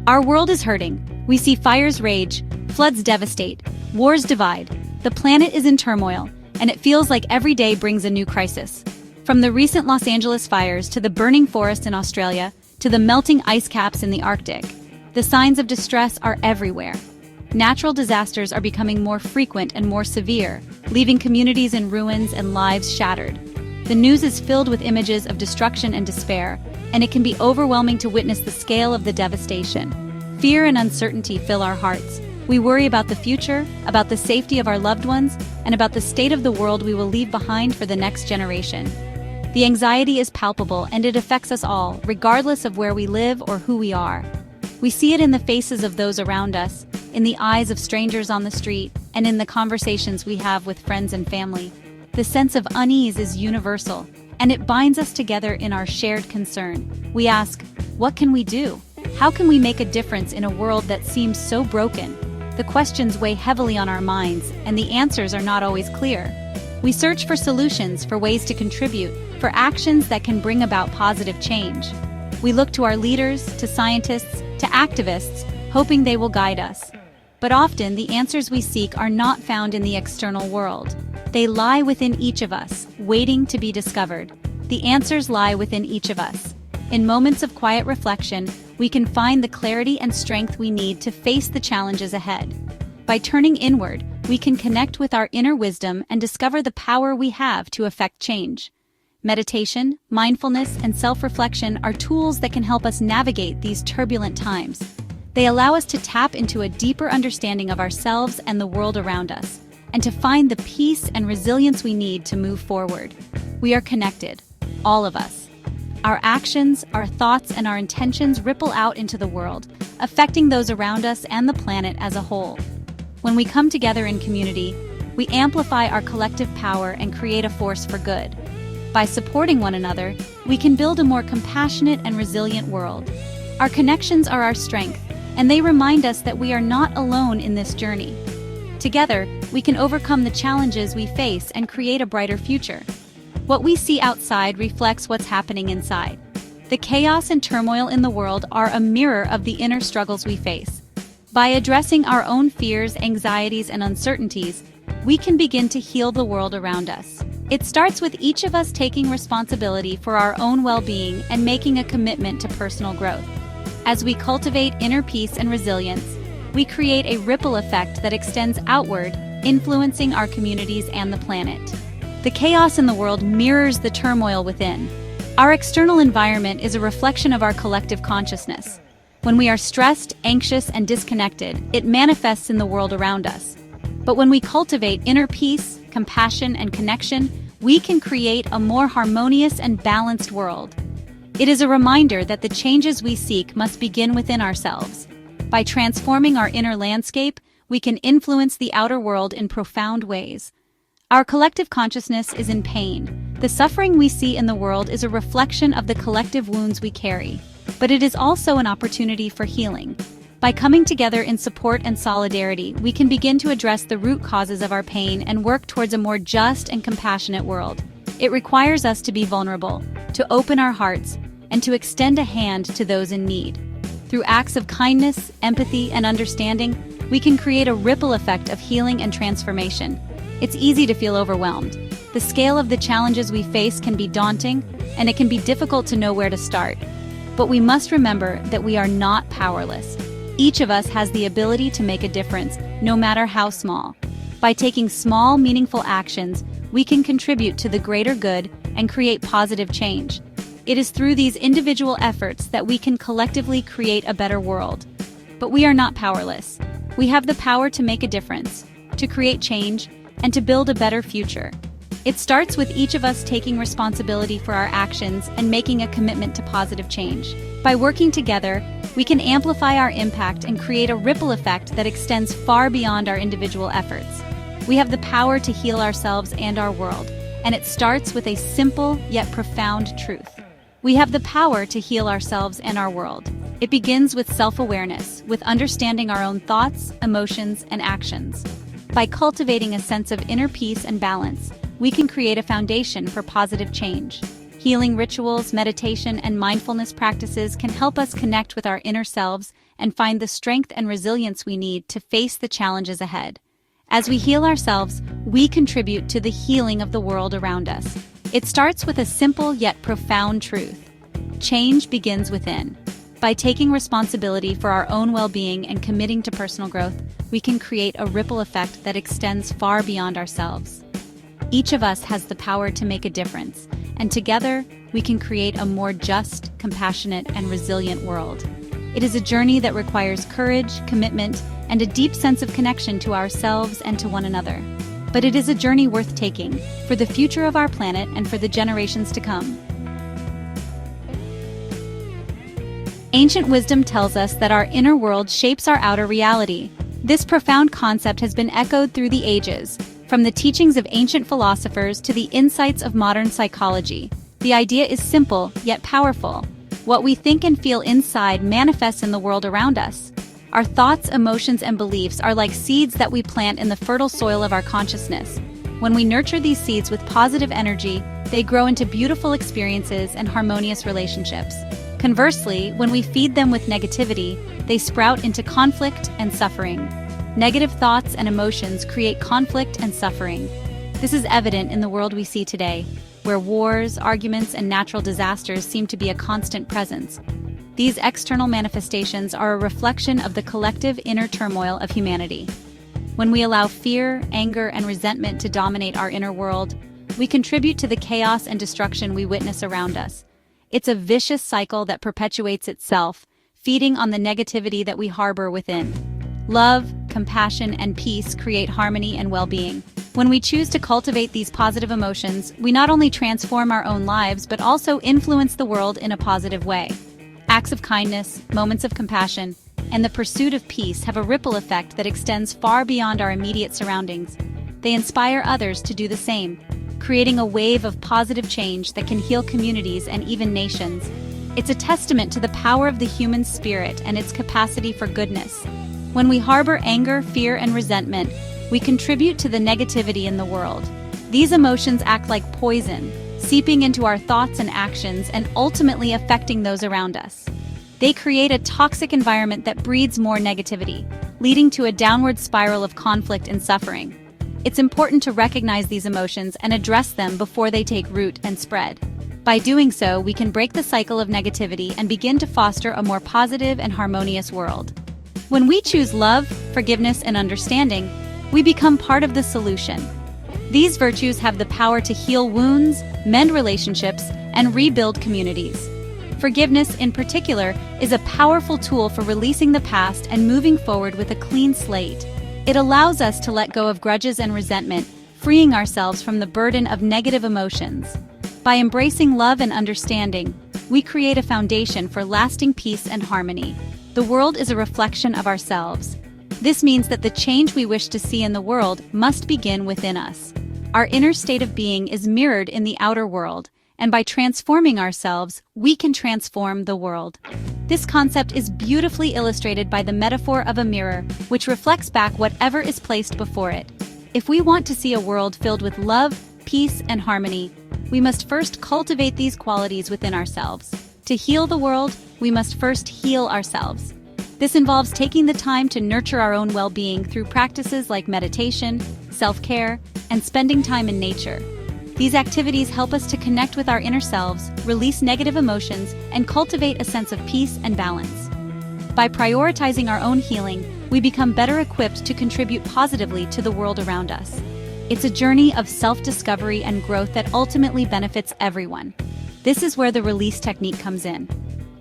Our world is hurting. We see fires rage, floods devastate, wars divide. The planet is in turmoil, and it feels like every day brings a new crisis. From the recent Los Angeles fires to the burning forest in Australia to the melting ice caps in the Arctic, the signs of distress are everywhere. Natural disasters are becoming more frequent and more severe, leaving communities in ruins and lives shattered. The news is filled with images of destruction and despair, and it can be overwhelming to witness the scale of the devastation. Fear and uncertainty fill our hearts. We worry about the future, about the safety of our loved ones, and about the state of the world we will leave behind for the next generation. The anxiety is palpable, and it affects us all, regardless of where we live or who we are. We see it in the faces of those around us, in the eyes of strangers on the street, and in the conversations we have with friends and family. The sense of unease is universal, and it binds us together in our shared concern. We ask, what can we do? How can we make a difference in a world that seems so broken? The questions weigh heavily on our minds, and the answers are not always clear. We search for solutions, for ways to contribute, for actions that can bring about positive change. We look to our leaders, to scientists, to activists, hoping they will guide us. But often, the answers we seek are not found in the external world. They lie within each of us, waiting to be discovered. The answers lie within each of us. In moments of quiet reflection, we can find the clarity and strength we need to face the challenges ahead. By turning inward, we can connect with our inner wisdom and discover the power we have to affect change. Meditation, mindfulness, and self-reflection are tools that can help us navigate these turbulent times. They allow us to tap into a deeper understanding of ourselves and the world around us, and to find the peace and resilience we need to move forward. We are connected, all of us. Our actions, our thoughts, and our intentions ripple out into the world, affecting those around us and the planet as a whole. When we come together in community, we amplify our collective power and create a force for good. By supporting one another, we can build a more compassionate and resilient world. Our connections are our strength, and they remind us that we are not alone in this journey. Together, we can overcome the challenges we face and create a brighter future. What we see outside reflects what's happening inside. The chaos and turmoil in the world are a mirror of the inner struggles we face. By addressing our own fears, anxieties, and uncertainties, we can begin to heal the world around us. It starts with each of us taking responsibility for our own well-being and making a commitment to personal growth. As we cultivate inner peace and resilience, we create a ripple effect that extends outward, influencing our communities and the planet. The chaos in the world mirrors the turmoil within. Our external environment is a reflection of our collective consciousness. When we are stressed, anxious, and disconnected, it manifests in the world around us. But when we cultivate inner peace, compassion, and connection, we can create a more harmonious and balanced world. It is a reminder that the changes we seek must begin within ourselves. By transforming our inner landscape, we can influence the outer world in profound ways. Our collective consciousness is in pain. The suffering we see in the world is a reflection of the collective wounds we carry. But it is also an opportunity for healing. By coming together in support and solidarity, we can begin to address the root causes of our pain and work towards a more just and compassionate world. It requires us to be vulnerable, to open our hearts, and to extend a hand to those in need. Through acts of kindness, empathy, and understanding, we can create a ripple effect of healing and transformation. It's easy to feel overwhelmed. The scale of the challenges we face can be daunting, and it can be difficult to know where to start. But we must remember that we are not powerless. Each of us has the ability to make a difference, no matter how small. By taking small, meaningful actions, we can contribute to the greater good and create positive change. It is through these individual efforts that we can collectively create a better world. But we are not powerless. We have the power to make a difference, to create change, and to build a better future. It starts with each of us taking responsibility for our actions and making a commitment to positive change. By working together, we can amplify our impact and create a ripple effect that extends far beyond our individual efforts. We have the power to heal ourselves and our world, and it starts with a simple yet profound truth. We have the power to heal ourselves and our world. It begins with self-awareness, with understanding our own thoughts, emotions, and actions. By cultivating a sense of inner peace and balance, we can create a foundation for positive change. Healing rituals, meditation, and mindfulness practices can help us connect with our inner selves and find the strength and resilience we need to face the challenges ahead. As we heal ourselves, we contribute to the healing of the world around us. It starts with a simple yet profound truth. Change begins within. By taking responsibility for our own well-being and committing to personal growth, we can create a ripple effect that extends far beyond ourselves. Each of us has the power to make a difference, and together, we can create a more just, compassionate, and resilient world. It is a journey that requires courage, commitment, and a deep sense of connection to ourselves and to one another. But it is a journey worth taking, for the future of our planet and for the generations to come. Ancient wisdom tells us that our inner world shapes our outer reality. This profound concept has been echoed through the ages, from the teachings of ancient philosophers to the insights of modern psychology. The idea is simple, yet powerful. What we think and feel inside manifests in the world around us. Our thoughts, emotions, and beliefs are like seeds that we plant in the fertile soil of our consciousness. When we nurture these seeds with positive energy, they grow into beautiful experiences and harmonious relationships. Conversely, when we feed them with negativity, they sprout into conflict and suffering. Negative thoughts and emotions create conflict and suffering. This is evident in the world we see today, where wars, arguments, and natural disasters seem to be a constant presence. These external manifestations are a reflection of the collective inner turmoil of humanity. When we allow fear, anger, and resentment to dominate our inner world, we contribute to the chaos and destruction we witness around us. It's a vicious cycle that perpetuates itself, feeding on the negativity that we harbor within. Love, compassion, and peace create harmony and well-being. When we choose to cultivate these positive emotions, we not only transform our own lives but also influence the world in a positive way. Acts of kindness, moments of compassion, and the pursuit of peace have a ripple effect that extends far beyond our immediate surroundings. They inspire others to do the same, creating a wave of positive change that can heal communities and even nations. It's a testament to the power of the human spirit and its capacity for goodness. When we harbor anger, fear, and resentment, we contribute to the negativity in the world. These emotions act like poison, seeping into our thoughts and actions and ultimately affecting those around us. They create a toxic environment that breeds more negativity, leading to a downward spiral of conflict and suffering. It's important to recognize these emotions and address them before they take root and spread. By doing so, we can break the cycle of negativity and begin to foster a more positive and harmonious world. When we choose love, forgiveness, and understanding, we become part of the solution. These virtues have the power to heal wounds, mend relationships, and rebuild communities. Forgiveness, in particular, is a powerful tool for releasing the past and moving forward with a clean slate. It allows us to let go of grudges and resentment, freeing ourselves from the burden of negative emotions. By embracing love and understanding, we create a foundation for lasting peace and harmony. The world is a reflection of ourselves. This means that the change we wish to see in the world must begin within us. Our inner state of being is mirrored in the outer world, and by transforming ourselves, we can transform the world. This concept is beautifully illustrated by the metaphor of a mirror, which reflects back whatever is placed before it. If we want to see a world filled with love, peace, and harmony, we must first cultivate these qualities within ourselves. To heal the world, we must first heal ourselves. This involves taking the time to nurture our own well-being through practices like meditation, self-care, and spending time in nature. These activities help us to connect with our inner selves, release negative emotions, and cultivate a sense of peace and balance. By prioritizing our own healing, we become better equipped to contribute positively to the world around us. It's a journey of self-discovery and growth that ultimately benefits everyone. This is where the release technique comes in.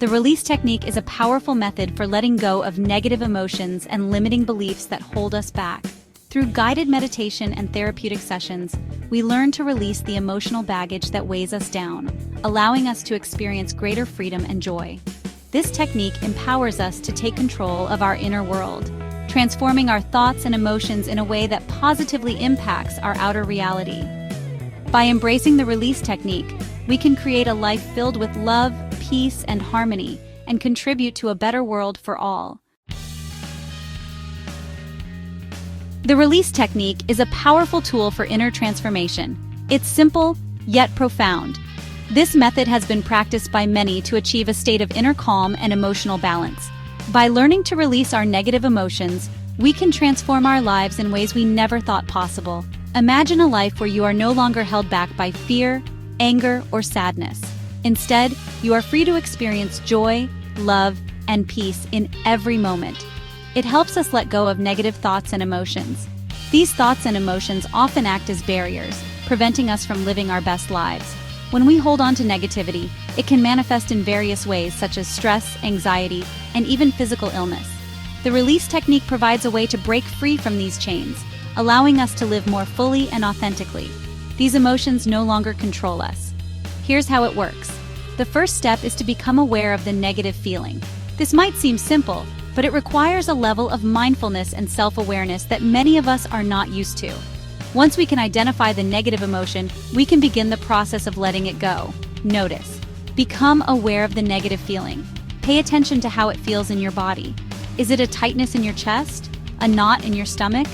The release technique is a powerful method for letting go of negative emotions and limiting beliefs that hold us back. Through guided meditation and therapeutic sessions, we learn to release the emotional baggage that weighs us down, allowing us to experience greater freedom and joy. This technique empowers us to take control of our inner world, transforming our thoughts and emotions in a way that positively impacts our outer reality. By embracing the release technique, we can create a life filled with love, peace, and harmony, and contribute to a better world for all. The release technique is a powerful tool for inner transformation. It's simple, yet profound. This method has been practiced by many to achieve a state of inner calm and emotional balance. By learning to release our negative emotions, we can transform our lives in ways we never thought possible. Imagine a life where you are no longer held back by fear, anger, or sadness. Instead, you are free to experience joy, love, and peace in every moment. It helps us let go of negative thoughts and emotions. These thoughts and emotions often act as barriers, preventing us from living our best lives. When we hold on to negativity, it can manifest in various ways such as stress, anxiety, and even physical illness. The release technique provides a way to break free from these chains, allowing us to live more fully and authentically. These emotions no longer control us. Here's how it works. The first step is to become aware of the negative feeling. This might seem simple, but it requires a level of mindfulness and self-awareness that many of us are not used to. Once we can identify the negative emotion, we can begin the process of letting it go. Notice. Become aware of the negative feeling. Pay attention to how it feels in your body. Is it a tightness in your chest? A knot in your stomach?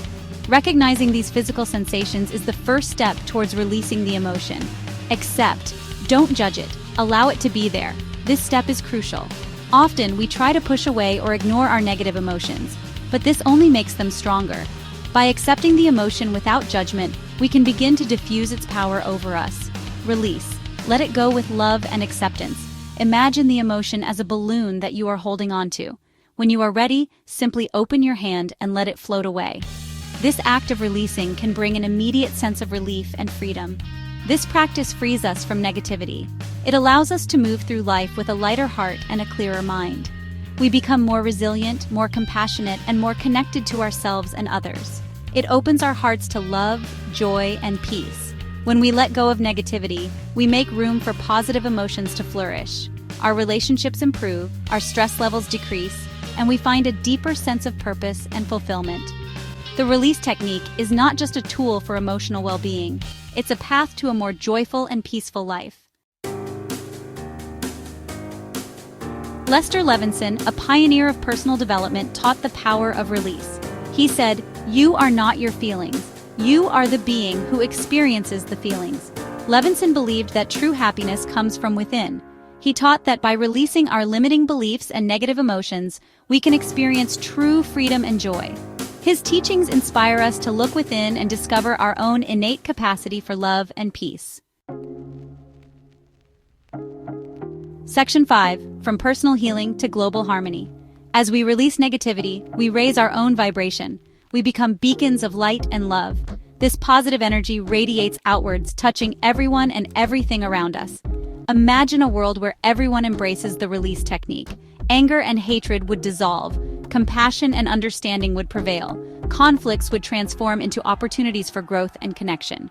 Recognizing these physical sensations is the first step towards releasing the emotion. Accept. Don't judge it. Allow it to be there. This step is crucial. Often, we try to push away or ignore our negative emotions, but this only makes them stronger. By accepting the emotion without judgment, we can begin to diffuse its power over us. Release. Let it go with love and acceptance. Imagine the emotion as a balloon that you are holding onto. When you are ready, simply open your hand and let it float away. This act of releasing can bring an immediate sense of relief and freedom. This practice frees us from negativity. It allows us to move through life with a lighter heart and a clearer mind. We become more resilient, more compassionate, and more connected to ourselves and others. It opens our hearts to love, joy, and peace. When we let go of negativity, we make room for positive emotions to flourish. Our relationships improve, our stress levels decrease, and we find a deeper sense of purpose and fulfillment. The release technique is not just a tool for emotional well-being, it's a path to a more joyful and peaceful life. Lester Levinson, a pioneer of personal development, taught the power of release. He said, "You are not your feelings. You are the being who experiences the feelings." Levinson believed that true happiness comes from within. He taught that by releasing our limiting beliefs and negative emotions, we can experience true freedom and joy. His teachings inspire us to look within and discover our own innate capacity for love and peace. Section 5. From personal healing to global harmony. As we release negativity, we raise our own vibration. We become beacons of light and love. This positive energy radiates outwards, touching everyone and everything around us. Imagine a world where everyone embraces the release technique. Anger and hatred would dissolve. Compassion and understanding would prevail. Conflicts would transform into opportunities for growth and connection.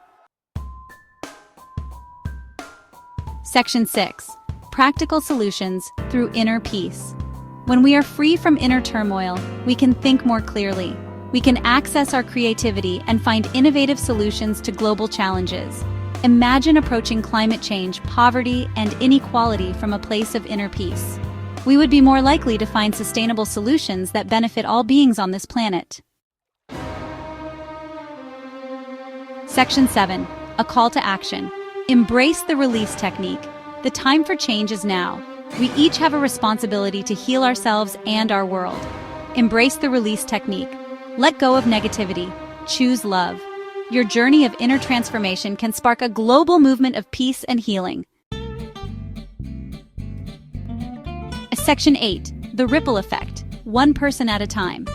Section 6. Practical solutions through inner peace. When we are free from inner turmoil, we can think more clearly. We can access our creativity and find innovative solutions to global challenges. Imagine approaching climate change, poverty, and inequality from a place of inner peace. We would be more likely to find sustainable solutions that benefit all beings on this planet. Section 7. A call to action. Embrace the release technique. The time for change is now. We each have a responsibility to heal ourselves and our world. Embrace the release technique. Let go of negativity. Choose love. Your journey of inner transformation can spark a global movement of peace and healing. Section 8. The ripple effect. One person at a time.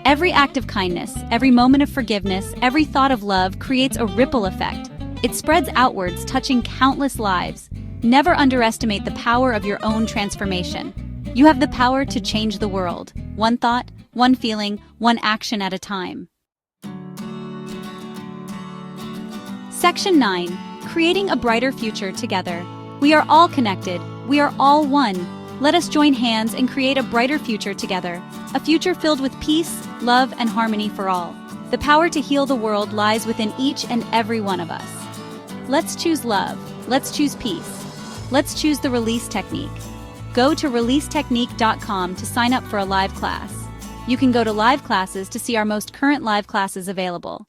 Every act of kindness, every moment of forgiveness, every thought of love creates a ripple effect. It spreads outwards, touching countless lives. Never underestimate the power of your own transformation. You have the power to change the world. One thought, one feeling, one action at a time. Section 9. Creating a brighter future together. We are all connected. We are all one. Let us join hands and create a brighter future together. A future filled with peace, love, and harmony for all. The power to heal the world lies within each and every one of us. Let's choose love. Let's choose peace. Let's choose the release technique. Go to releasetechnique.com to sign up for a live class. You can go to live classes to see our most current live classes available.